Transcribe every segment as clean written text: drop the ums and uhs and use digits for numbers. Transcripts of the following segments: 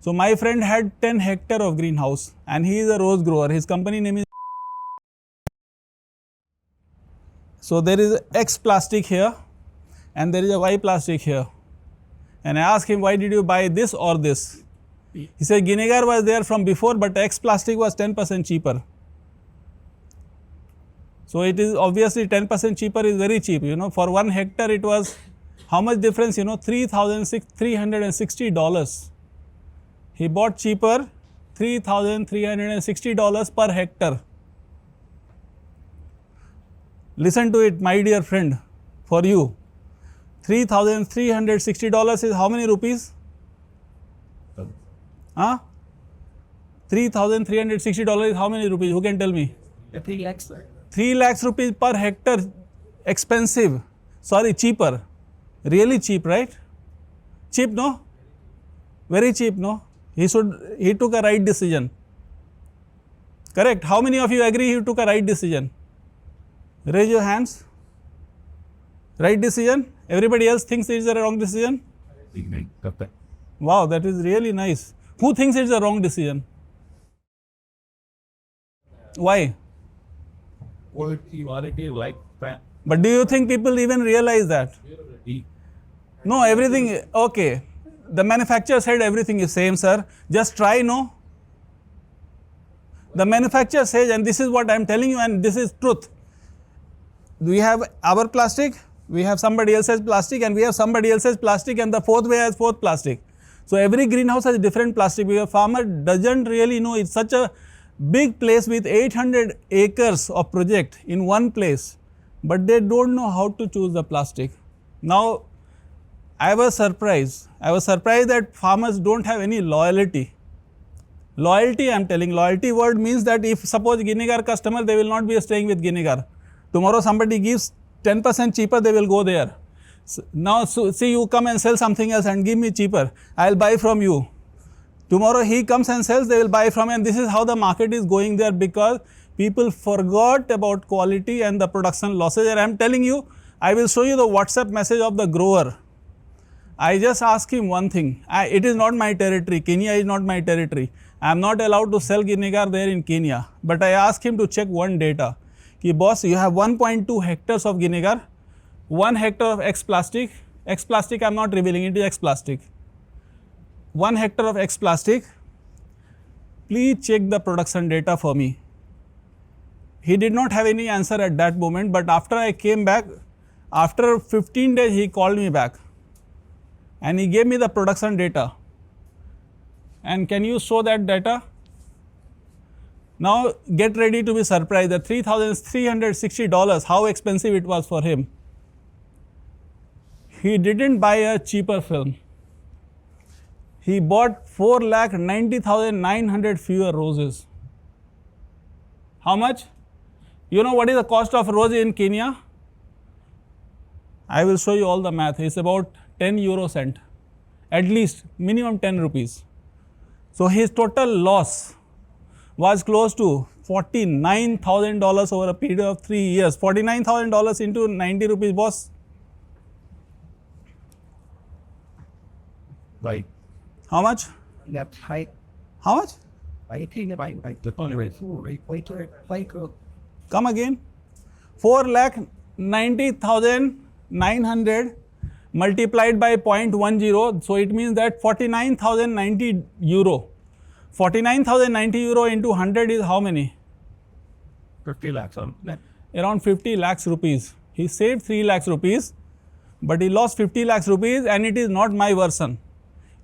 So my friend had 10 hectare of greenhouse and he is a rose grower. His company name is. So there is X plastic here and there is a Y plastic here. And I asked him, why did you buy this or this? He said, Ginegar was there from before, but X plastic was 10% cheaper. So it is obviously 10% cheaper is very cheap. You know, for 1 hectare it was how much difference? You know, $3,360. He bought cheaper, $3,360 per hectare. Listen to it, my dear friend, for you. $3,360 is how many rupees? Huh? $3,360 is how many rupees? Who can tell me? 3 lakhs. 3 lakhs rupees per hectare. Expensive. Sorry, cheaper. Really cheap, right? Cheap, no? Very cheap, no? He took a right decision. Correct. How many of you agree he took a right decision? Raise your hands. Right decision? Everybody else thinks it is a wrong decision? Wow, that is really nice. Who thinks it is a wrong decision? Why? Quality like that. But do you think people even realize that? No, everything, okay. The manufacturer said everything is same, sir. Just try, no? The manufacturer says, and this is what I am telling you, and this is truth. We have our plastic, we have somebody else's plastic, and we have somebody else's plastic, and the fourth way has fourth plastic. So every greenhouse has different plastic, because farmer doesn't really know. It's such a big place with 800 acres of project in one place, but they don't know how to choose the plastic. Now, I was surprised that farmers don't have any loyalty. Loyalty, I am telling, loyalty word means that if suppose Ginegar customer, they will not be staying with Ginegar. Tomorrow somebody gives 10% cheaper, they will go there. Now, see, you come and sell something else and give me cheaper, I will buy from you. Tomorrow he comes and sells, they will buy from him. And this is how the market is going there, because people forgot about quality and the production losses. And I am telling you, I will show you the WhatsApp message of the grower. I just ask him one thing. It is not my territory. Kenya is not my territory. I am not allowed to sell Ginegar there in Kenya. But I ask him to check one data. Ki boss, you have 1.2 hectares of Ginegar, 1 hectare of X plastic. X plastic I am not revealing, it is X plastic. 1 hectare of X plastic. Please check the production data for me. He did not have any answer at that moment, but after I came back, after 15 days he called me back and he gave me the production data. And can you show that data? Now get ready to be surprised. The $3,360, how expensive it was for him. He didn't buy a cheaper film. He bought 4,90,900 fewer roses. How much? You know what is the cost of rose in Kenya? I will show you all the math. It's about 10 euro cent, at least minimum 10 rupees. So his total loss was close to $49,000 over a period of 3 years. $49,000 into 90 rupees, boss. Right. How much? That's high. How much? I think about the fundraiser. Wait. Come again. 4,90,900 multiplied by 0.10. So it means that 49,090 euro. 49,090 euro into 100 is how many? 50 lakhs. Around 50 lakhs rupees. He saved 3 lakhs rupees, but he lost 50 lakhs rupees, and it is not my version.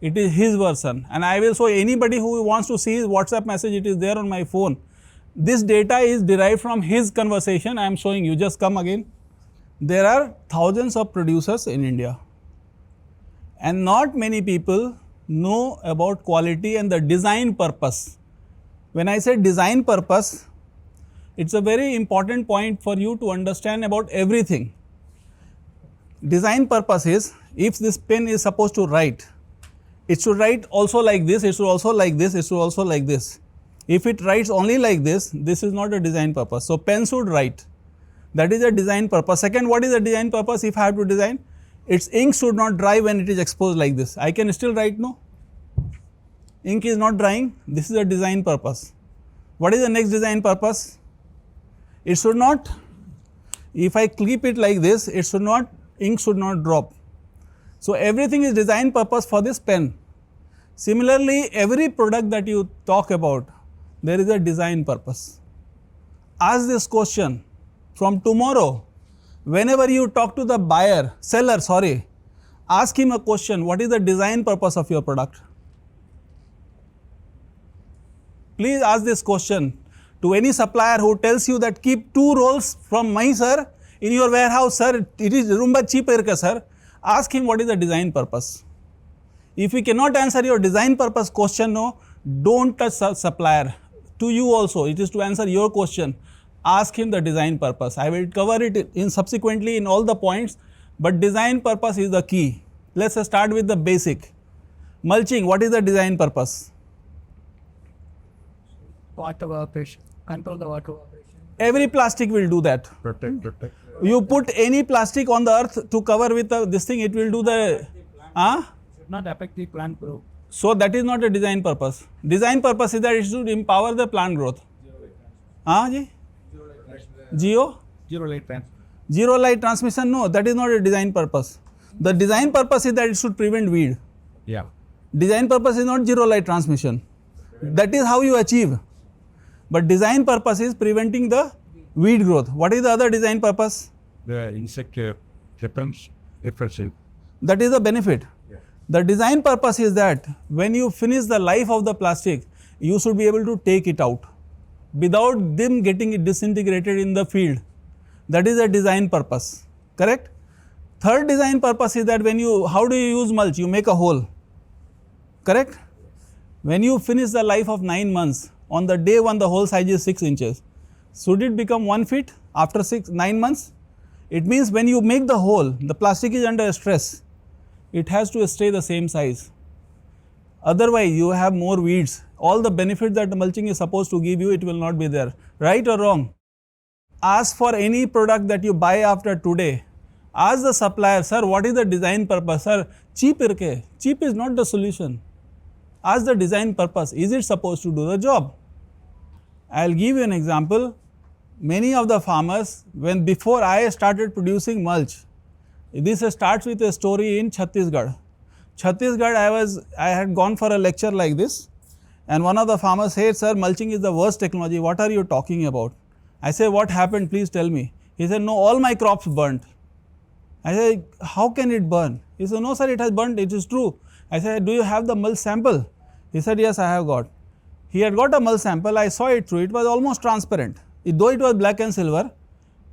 It is his version. And I will show anybody who wants to see his WhatsApp message, it is there on my phone. This data is derived from his conversation. I am showing you. Just come again. There are thousands of producers in India, and not many people know about quality and the design purpose. When I say design purpose, it's a very important point for you to understand about everything. Design purpose is, if this pen is supposed to write, it should write also like this, it should also like this, it should also like this. If it writes only like this is not a design purpose. So pen should write. That is a design purpose. Second, what is the design purpose if I have to design? Its ink should not dry when it is exposed like this. I can still write, no? ink is not drying. This is a design purpose. What is the next design purpose? It should not, if I keep it like this, it should not, ink should not drop. So everything is design purpose for this pen. Similarly, every product that you talk about, there is a design purpose. Ask this question from tomorrow. Whenever you talk to the buyer, seller, sorry, ask him a question, what is the design purpose of your product? Please ask this question to any supplier who tells you that keep 2 rolls from my sir in your warehouse, sir, it is rumba cheaper, sir. Ask him what is the design purpose. If he cannot answer your design purpose question, no, don't touch supplier. To you also, it is to answer your question. Ask him the design purpose. I will cover it in subsequently in all the points, but design purpose is the key. Let's start with the basic. Mulching, what is the design purpose? Water evaporation. Control the water evaporation. Every plastic will do that. Protect. You put any plastic on the earth to cover with this thing, it will do the... Should not affect the plant growth. So that is not a design purpose. Design purpose is that it should empower the plant growth. Zero Zero light transmission. Zero light transmission, no, that is not a design purpose. The design purpose is that it should prevent weed. Yeah. Design purpose is not zero light transmission. That is how you achieve. But design purpose is preventing the weed growth. What is the other design purpose? The insect repellents. That is the benefit. The design purpose is that when you finish the life of the plastic, you should be able to take it out without them getting it disintegrated in the field. That is a design purpose, correct? Third design purpose is that how do you use mulch? You make a hole, correct? When you finish the life of 9 months, on the day 1 the hole size is 6 inches. Should it become 1 feet after 9 months? It means when you make the hole, the plastic is under stress. It has to stay the same size. Otherwise, you have more weeds. All the benefits that the mulching is supposed to give you, it will not be there. Right or wrong? Ask for any product that you buy after today. Ask the supplier, sir, what is the design purpose? Sir, cheap irke. Cheap is not the solution. Ask the design purpose. Is it supposed to do the job? I'll give you an example. Many of the farmers, before I started producing mulch, this starts with a story in Chhattisgarh. Chhattisgarh, I had gone for a lecture like this, and one of the farmers said, sir, mulching is the worst technology. What are you talking about? I said, what happened? Please tell me. He said, no, all my crops burnt. I said, how can it burn? He said, no, sir, it has burnt. It is true. I said, do you have the mulch sample? He said, yes, I have got. He had got a mulch sample. I saw it through. It was almost transparent. Though it was black and silver,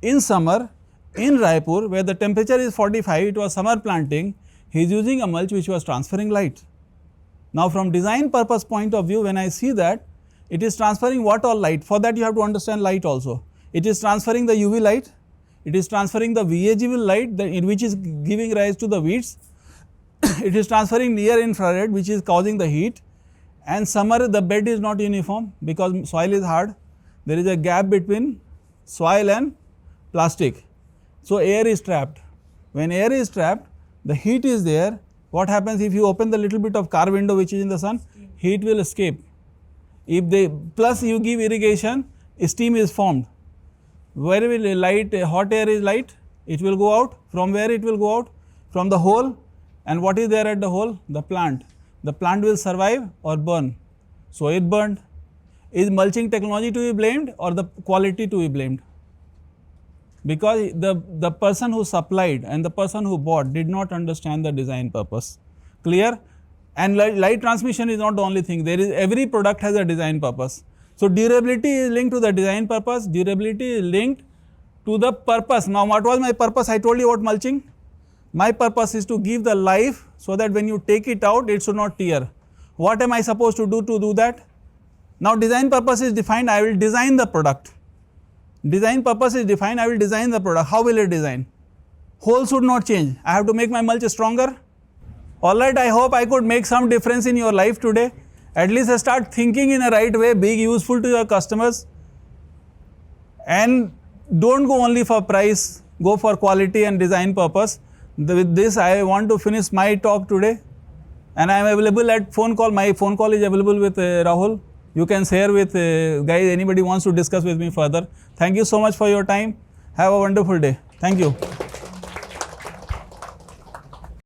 in summer, in Raipur, where the temperature is 45, it was summer planting, he is using a mulch which was transferring light. Now, from design purpose point of view, when I see that, it is transferring what all light? For that, you have to understand light also. It is transferring the UV light, it is transferring the VAG light, which is giving rise to the weeds, it is transferring near infrared, which is causing the heat, and summer the bed is not uniform because soil is hard. There is a gap between soil and plastic. So air is trapped. When air is trapped, the heat is there. What happens if you open the little bit of car window which is in the sun? Heat will escape. Plus you give irrigation, steam is formed. Where will hot air is light? It will go out. From where it will go out? From the hole. And what is there at the hole? The plant. The plant will survive or burn. So it burned. Is mulching technology to be blamed or the quality to be blamed? Because the person who supplied and the person who bought did not understand the design purpose. Clear? And light transmission is not the only thing. Every product has a design purpose. So durability is linked to the design purpose. Durability is linked to the purpose. Now, what was my purpose? I told you about mulching. My purpose is to give the life so that when you take it out, it should not tear. What am I supposed to do that? Now, design purpose is defined. I will design the product. Design purpose is defined. I will design the product. How will it design? Hole should not change. I have to make my mulch stronger. Alright, I hope I could make some difference in your life today. At least start thinking in a right way, being useful to your customers. And don't go only for price, go for quality and design purpose. With this, I want to finish my talk today. and I am available at phone call. My phone call is available with Rahul. You can share with guys, anybody wants to discuss with me further. Thank you so much for your time. Have a wonderful day. Thank you.